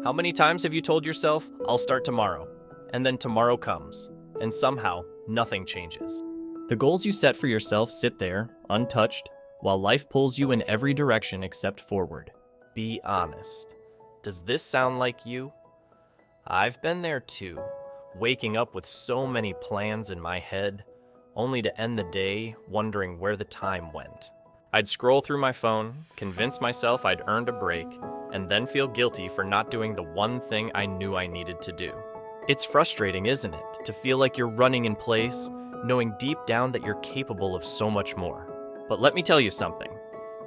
How many times have you told yourself, I'll start tomorrow? And then tomorrow comes, and somehow nothing changes. The goals you set for yourself sit there, untouched, while life pulls you in every direction except forward. Be honest. Does this sound like you? I've been there too, waking up with so many plans in my head, only to end the day wondering where the time went. I'd scroll through my phone, convince myself I'd earned a break, and then feel guilty for not doing the one thing I knew I needed to do. It's frustrating, isn't it, to feel like you're running in place, knowing deep down that you're capable of so much more. But let me tell you something.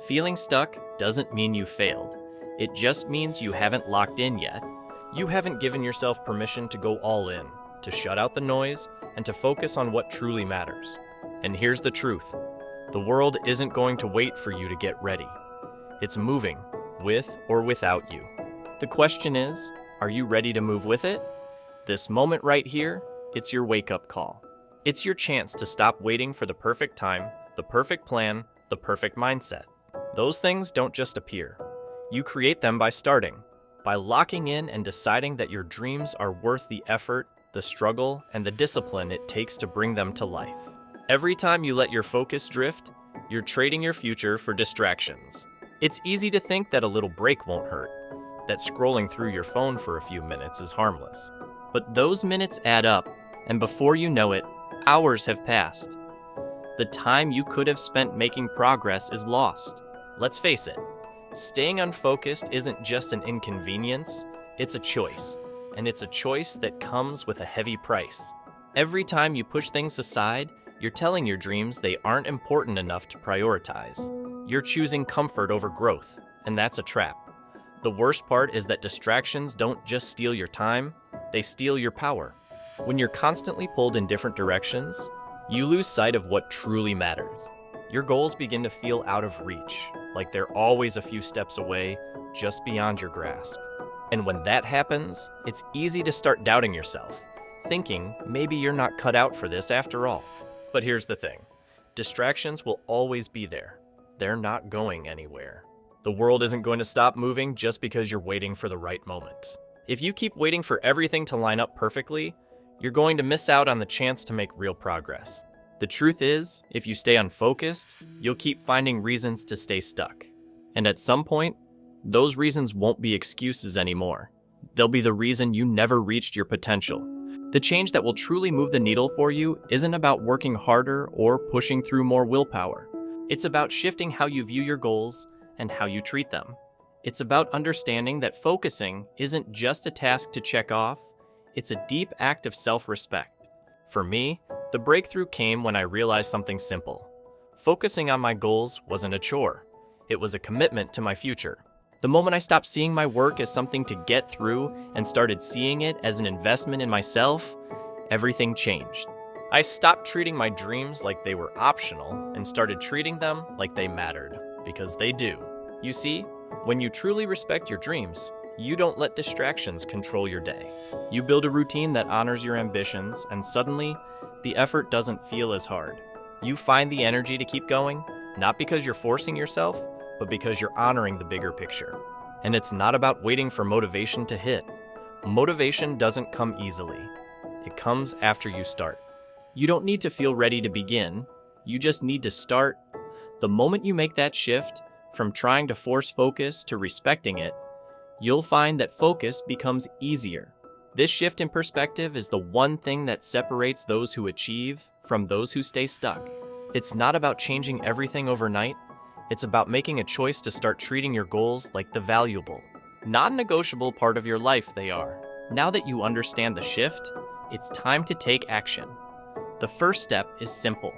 Feeling stuck doesn't mean you failed. It just means you haven't locked in yet. You haven't given yourself permission to go all in, to shut out the noise, and to focus on what truly matters. And here's the truth. The world isn't going to wait for you to get ready. It's moving, with or without you. The question is, are you ready to move with it? This moment right here, it's your wake-up call. It's your chance to stop waiting for the perfect time, the perfect plan, the perfect mindset. Those things don't just appear. You create them by starting, by locking in and deciding that your dreams are worth the effort, the struggle, and the discipline it takes to bring them to life. Every time you let your focus drift, you're trading your future for distractions. It's easy to think that a little break won't hurt, that scrolling through your phone for a few minutes is harmless. But those minutes add up, and before you know it, hours have passed. The time you could have spent making progress is lost. Let's face it, staying unfocused isn't just an inconvenience, it's a choice. And it's a choice that comes with a heavy price. Every time you push things aside, you're telling your dreams they aren't important enough to prioritize. You're choosing comfort over growth, and that's a trap. The worst part is that distractions don't just steal your time, they steal your power. When you're constantly pulled in different directions, you lose sight of what truly matters. Your goals begin to feel out of reach, like they're always a few steps away, just beyond your grasp. And when that happens, it's easy to start doubting yourself, thinking maybe you're not cut out for this after all. But here's the thing. Distractions will always be there. They're not going anywhere. The world isn't going to stop moving just because you're waiting for the right moment. If you keep waiting for everything to line up perfectly, you're going to miss out on the chance to make real progress. The truth is, if you stay unfocused, you'll keep finding reasons to stay stuck. And at some point, those reasons won't be excuses anymore. They'll be the reason you never reached your potential. The change that will truly move the needle for you isn't about working harder or pushing through more willpower. It's about shifting how you view your goals and how you treat them. It's about understanding that focusing isn't just a task to check off, it's a deep act of self-respect. For me, the breakthrough came when I realized something simple. Focusing on my goals wasn't a chore. It was a commitment to my future. The moment I stopped seeing my work as something to get through and started seeing it as an investment in myself, everything changed. I stopped treating my dreams like they were optional and started treating them like they mattered, because they do. You see, when you truly respect your dreams, you don't let distractions control your day. You build a routine that honors your ambitions, and suddenly, the effort doesn't feel as hard. You find the energy to keep going, not because you're forcing yourself, but because you're honoring the bigger picture. And it's not about waiting for motivation to hit. Motivation doesn't come easily. It comes after you start. You don't need to feel ready to begin. You just need to start. The moment you make that shift, from trying to force focus to respecting it, you'll find that focus becomes easier. This shift in perspective is the one thing that separates those who achieve from those who stay stuck. It's not about changing everything overnight. It's about making a choice to start treating your goals like the valuable, non-negotiable part of your life they are. Now that you understand the shift, it's time to take action. The first step is simple.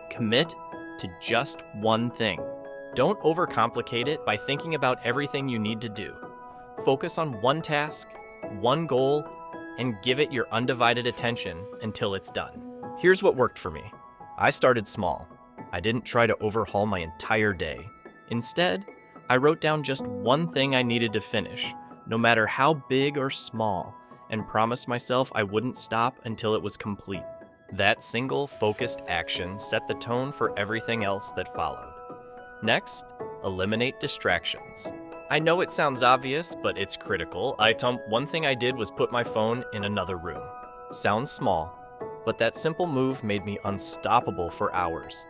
Commit to just one thing. Don't overcomplicate it by thinking about everything you need to do. Focus on one task, one goal, and give it your undivided attention until it's done. Here's what worked for me. I started small. I didn't try to overhaul my entire day. Instead, I wrote down just one thing I needed to finish, no matter how big or small, and promised myself I wouldn't stop until it was complete. That single focused action set the tone for everything else that followed. Next, eliminate distractions. I know it sounds obvious, but it's critical. One thing I did was put my phone in another room. Sounds small, but that simple move made me unstoppable for hours.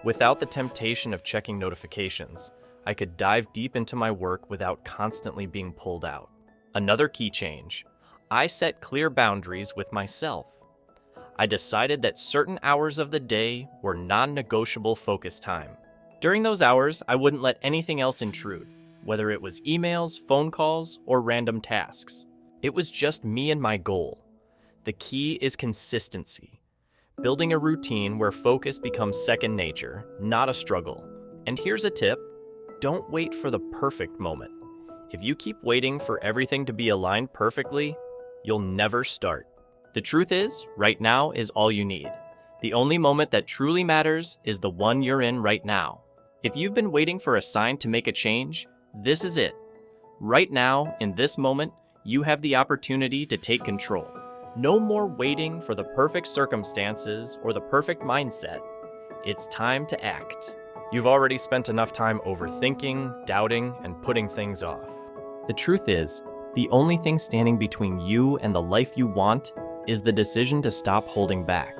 Without the temptation of checking notifications, I could dive deep into my work without constantly being pulled out. Another key change: I set clear boundaries with myself. I decided that certain hours of the day were non-negotiable focus time. During those hours, I wouldn't let anything else intrude, whether it was emails, phone calls, or random tasks. It was just me and my goal. The key is consistency. Building a routine where focus becomes second nature, not a struggle. And here's a tip: don't wait for the perfect moment. If you keep waiting for everything to be aligned perfectly, you'll never start. The truth is, right now is all you need. The only moment that truly matters is the one you're in right now. If you've been waiting for a sign to make a change, this is it. Right now, in this moment, you have the opportunity to take control. No more waiting for the perfect circumstances or the perfect mindset. It's time to act. You've already spent enough time overthinking, doubting, and putting things off. The truth is, the only thing standing between you and the life you want is the decision to stop holding back.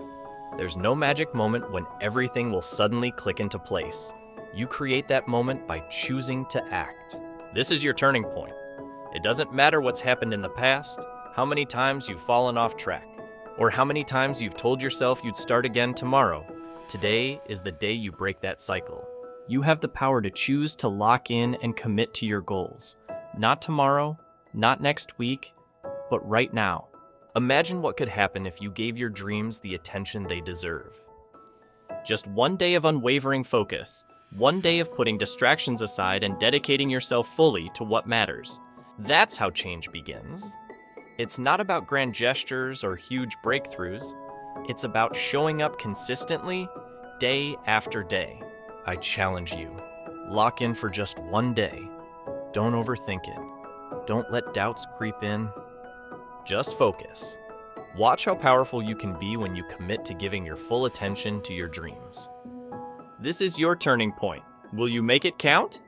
There's no magic moment when everything will suddenly click into place. You create that moment by choosing to act. This is your turning point. It doesn't matter what's happened in the past, how many times you've fallen off track, or how many times you've told yourself you'd start again tomorrow. Today is the day you break that cycle. You have the power to choose to lock in and commit to your goals. Not tomorrow, not next week, but right now. Imagine what could happen if you gave your dreams the attention they deserve. Just one day of unwavering focus, one day of putting distractions aside and dedicating yourself fully to what matters. That's how change begins. It's not about grand gestures or huge breakthroughs. It's about showing up consistently, day after day. I challenge you. Lock in for just one day. Don't overthink it. Don't let doubts creep in. Just focus. Watch how powerful you can be when you commit to giving your full attention to your dreams. This is your turning point. Will you make it count?